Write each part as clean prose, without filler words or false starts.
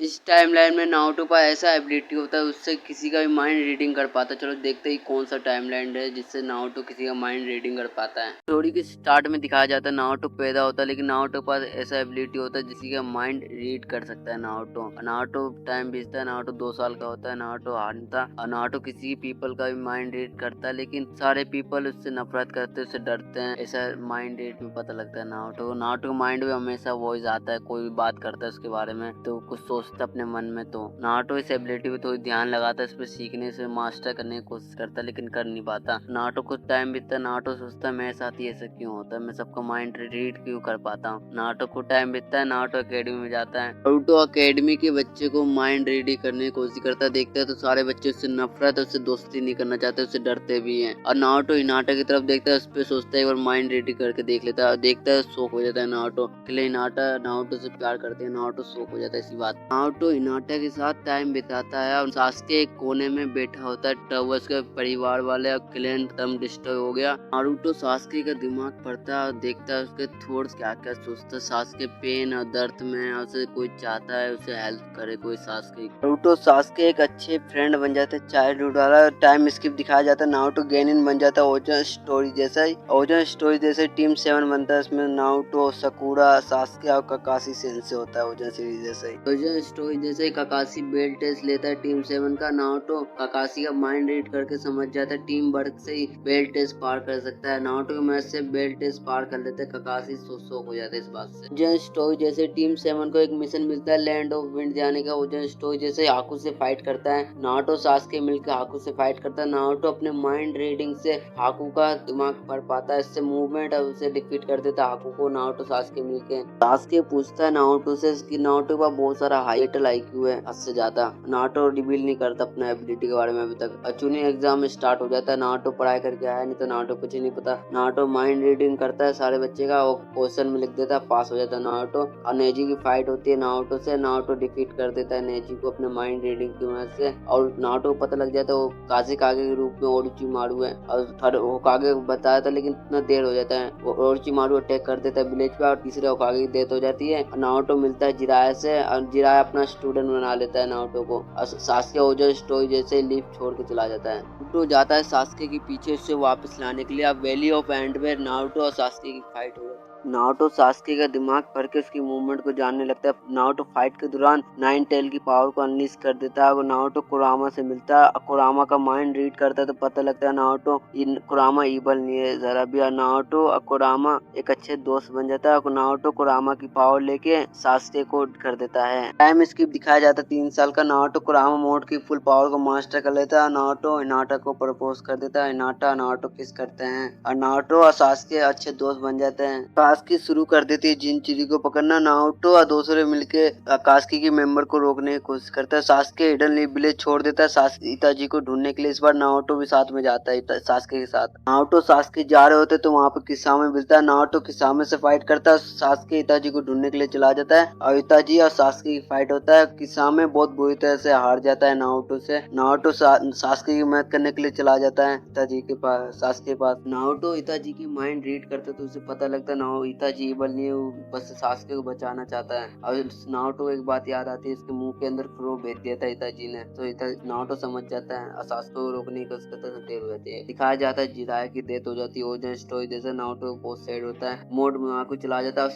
इस टाइमलाइन में नारुतो का ऐसा एबिलिटी होता है उससे किसी का भी माइंड रीडिंग कर पाता है। चलो देखते ही कौन सा टाइमलाइन है जिससे नारुतो किसी का माइंड रीडिंग कर पाता है। स्टोरी के स्टार्ट में दिखाया जाता है नारुतो पैदा होता है, लेकिन नारुतो के पास ऐसा एबिलिटी होता है जिसकी का माइंड रीड कर सकता है नारुतो टाइम बीतता है, नारुतो 2 साल का होता है, नारुतो हारता और नारुतो किसी पीपल का भी माइंड रीड करता है, लेकिन सारे पीपल उससे नफरत करते हैं, उससे डरते हैं। ऐसा माइंड रीड में पता लगता है नारुतो के माइंड में हमेशा वॉइस आता है, कोई भी बात करता है उसके बारे में तो कुछ सोचता अपने मन में। तो नारुतो इस एबिलिटी पे थोड़ी ध्यान लगाता है, इस पे सीखने से मास्टर करने की कोशिश करता है, लेकिन कर नहीं पाता। नारुतो कुछ टाइम बीतता है, नारुतो सोचता है मेरे साथ ही ऐसा क्यों होता है, मैं सबका माइंड रीड क्यों कर पाता हूँ। नारुतो को टाइम बीतता है, नारुतो अकेडमी में जाता है। नारुतो अकेडमी के बच्चे को माइंड रीडिंग करने की कोशिश करता है, देखता है तो सारे बच्चे उससे नफरत, उससे दोस्ती नहीं करना चाहते, उससे डरते भी हैं। और नारुतो हिनाटा की तरफ देखता है, उस पे सोचता है एक बार माइंड रीडिंग करके देख लेता है, देखता है शॉक हो जाता है नारुतो। इसलिए हिनाटा नारुतो से प्यार करते हैं, नारुतो शॉक हो जाता है इसी बात। नारुतो हिनाटा के साथ टाइम बिताता है और सासुके एक कोने में बैठा होता है, तब उसके परिवार वाले क्लैन खत्म डिस्ट्रॉय हो गया। नारुतो सासुके का दिमाग पढ़ता है और देखता है उसके थॉट्स क्या क्या सोचता है, सासुके पेन और दर्द में उसे कोई चाहता है उसे हेल्प करे कोई सासुके। नारुतो सासुके एक अच्छे फ्रेंड बन जाते हैं, चाइल्डहुड वाला टाइम स्किप दिखाया जाता है, नारुतो गेनिन बन जाता है ओजन स्टोरी जैसा ही। ओजन स्टोरी जैसे टीम 7 बनता है, इसमें नारुतो, साकुरा, सासुके और काकाशी सेंसे होता है ओजन सीरीज जैसे ही। ओजन स्टोरी जैसे ही काकाशी बेल्ट टेस्ट लेता है टीम 7 का, नारुतो काकाशी का माइंड रीड करके समझ जाता है टीम वर्क से ही बेल्ट टेस्ट पार कर सकता है। नारुतो की मदद से बेल्ट टेस्ट पार कर लेते हैं, काकाशी शौक हो जाता है इस बात से। ओजन स्टोरी जैसे टीम 7 को एक मिशन मिलता है लैंड ऑफ विंड जाने का। ओजन स्टोरी जैसे हाकू से फाइट करता है, नारुतो सासुके मिलकर हाकू से फाइट करता है। नारुतो अपने माइंड रीडिंग से हाकू का दिमाग पढ़ पाता है, इससे मूवमेंट है उसे डिफीट कर देता है हाकू को। नारुतो सासुके मिलके सासुके पूछता है नारुतो से कि नारुतो के पास बहुत सारा हाइटल आईक्यू है, हद से ज्यादा। नारुतो रिवील नहीं करता अपना एबिलिटी के बारे में अभी तक। चुनी एग्जाम स्टार्ट हो जाता है, नारुतो पढ़ाई करके आया नहीं तो नारुतो कुछ नहीं पता। नारुतो माइंड रीडिंग करता है सारे बच्चे का और क्वेश्चन में लिख देता है, पास हो जाता है नारुतो। और नेजी की फाइट होती है नारुतो से, नारुतो डिफीट कर देता है नेजी को अपने माइंड रीडिंग की मदद से। और नारुतो को पता लग जाता है वो काज़ेकागे के रूप में ओरोचिमारू है और होकागे बताया था, लेकिन इतना देर हो जाता है। वो ओरोचिमारू अटैक कर देता है विलेज पे और तीसरे होकागे की डेथ हो जाती है। नारुतो मिलता है जिराया से और जिराया अपना स्टूडेंट बना लेता है नारुतो को। और सासुके ओजन स्टोरी जैसे लीफ छोड़ के चला जाता है। नारुतो जाता है सासुके के पीछे से वापस लाने के लिए। अब वैली ऑफ एंड में नारुतो और सासुके की फाइट हो जाती है। नारुतो सासुके का दिमाग पढ़ के उसकी मूवमेंट को जानने लगता है। नारुतो फाइट के दौरान 9 टेल की पावर को अनलीश कर देता है। वो नारुतो कुरामा से मिलता है, कुरामा का माइंड रीड करता है तो पता लगता है नारुतो कुरामा ईवल नहीं है जरा भी। नारुतो और कुरामा एक अच्छे दोस्त बन जाता है। नारुतो कुरामा की पावर लेके सासुके को कर देता है। टाइम स्किप दिखाया जाता है 3 साल का। नारुतो कुरामा मोड की फुल पावर को मास्टर कर लेता है। नारुतो हिनाटा को प्रपोज कर देता है, हिनाटा नारुतो किस करते हैं और नारुतो और सासुके अच्छे दोस्त बन जाते हैं। सासुके शुरू कर देती है जिनचिरी को पकड़ना। नारुतो और दूसरे मिलके कास्की के मेंबर को रोकने की कोशिश करता है। सासुके हिडन लीफ विलेज छोड़ देता है इताची को ढूंढने के लिए। इस बार नारुतो भी साथ में जाता है सासुके के साथ। नारुतो सासुके जा रहे होते तो वहाँ पे किसामे मिलता है, नारुतो किसामे से फाइट करता है। सासुके इताची को ढूंढने के लिए चला जाता है और इताची और सासुके की फाइट होता है। किसामे बहुत बुरी तरह से हार जाता है नारुतो से। नारुतो सासुके की मदद करने के लिए चला जाता है इताची के पास, सासुके के पास। नारुतो इताची की माइंड रीड करता है तो उसे पता लगता है इताची इवल नहीं है, वो बस सासुके को बचाना चाहता है। और नारुतो को एक बात याद आती है, इसके मुंह के अंदर क्रो भेज दिया था इताची ने, तो नारुतो समझ जाता है और सासुके को रोकने की कोशिश करता है, देर हो जाती है। दिखाया जाता है जिराया की डेथ हो जाती है। ओजन स्टोरी जैसे नारुतो बहुत सैड होता है, मोड में को चला जाता है और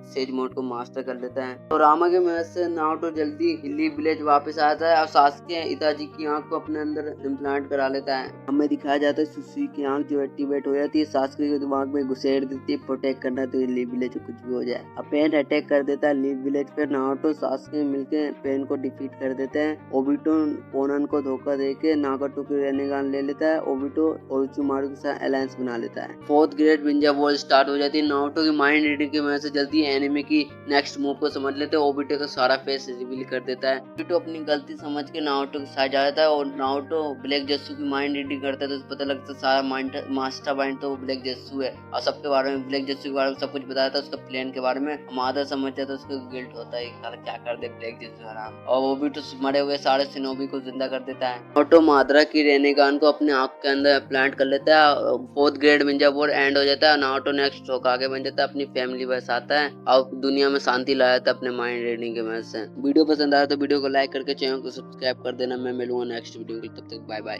सेज मोड को मास्टर कर लेता है। तो रामा की मदद से नारुतो जल्दी लीफ विलेज वापस आता है और सासुके इताची की आंख को अपने अंदर इम्प्लांट करा लेता है। हमें दिखाया जाता है सुशी की आंख जो एक्टिवेट हो जाती है, सासुके के दिमाग में घुसेड़ देती है प्रोटेक्ट करना तो लीफ विलेज कुछ भी हो जाए। अब पेन अटैक कर देता है लीफ विलेज पे। नारुतो सासुके मिलके पेन को डिफीट कर देते हैं। ओबिटो कोनन को धोखा देके नागाटो की रेनेगान ले लेता है। ओबिटो ओरोचिमारू के साथ अलायंस बना लेता है। 4th great Ninja war start हो जाती है। नारुतो की माइंड रीडिंग की वजह से जल्दी एनिमे की नेक्स्ट मूव को समझ लेते हैं। ओबिटो का सारा फेस रिवील कर देता है। ओबिटो अपनी गलती समझ के नारुतो के साथ जाता है और नारुतो ब्लैक जस्सू की माइंड रीडिंग करता है तो पता लगता है सारा मास्टर माइंड तो ब्लैक जस्सू है और सबके बारे में ब्लैक जस्सू के बारे में सब कुछ बताया था उसका प्लान के बारे में। हम आधा समझते तो उसको गिल्ट होता है साला क्या कर दे ब्लैक जिस हराम, और वो भी तो मरे हुए सारे शिनोबी को जिंदा कर देता है। नारुतो मादरा की रेनेगान को अपने आंख के अंदर प्लांट कर लेता है। 4th ग्रेड में जब वो एंड हो जाता है नारुतो नेक्स्ट होकागे बन जाता है, अपनी फैमिली बसाता है और दुनिया में शांति लाया था अपने माइंड रीडिंग की वजह से। वीडियो पसंद आया तो वीडियो को लाइक करके चैनल को सब्सक्राइब कर देना। मैं मिलूंगा नेक्स्ट वीडियो के, तब तक बाय बाय।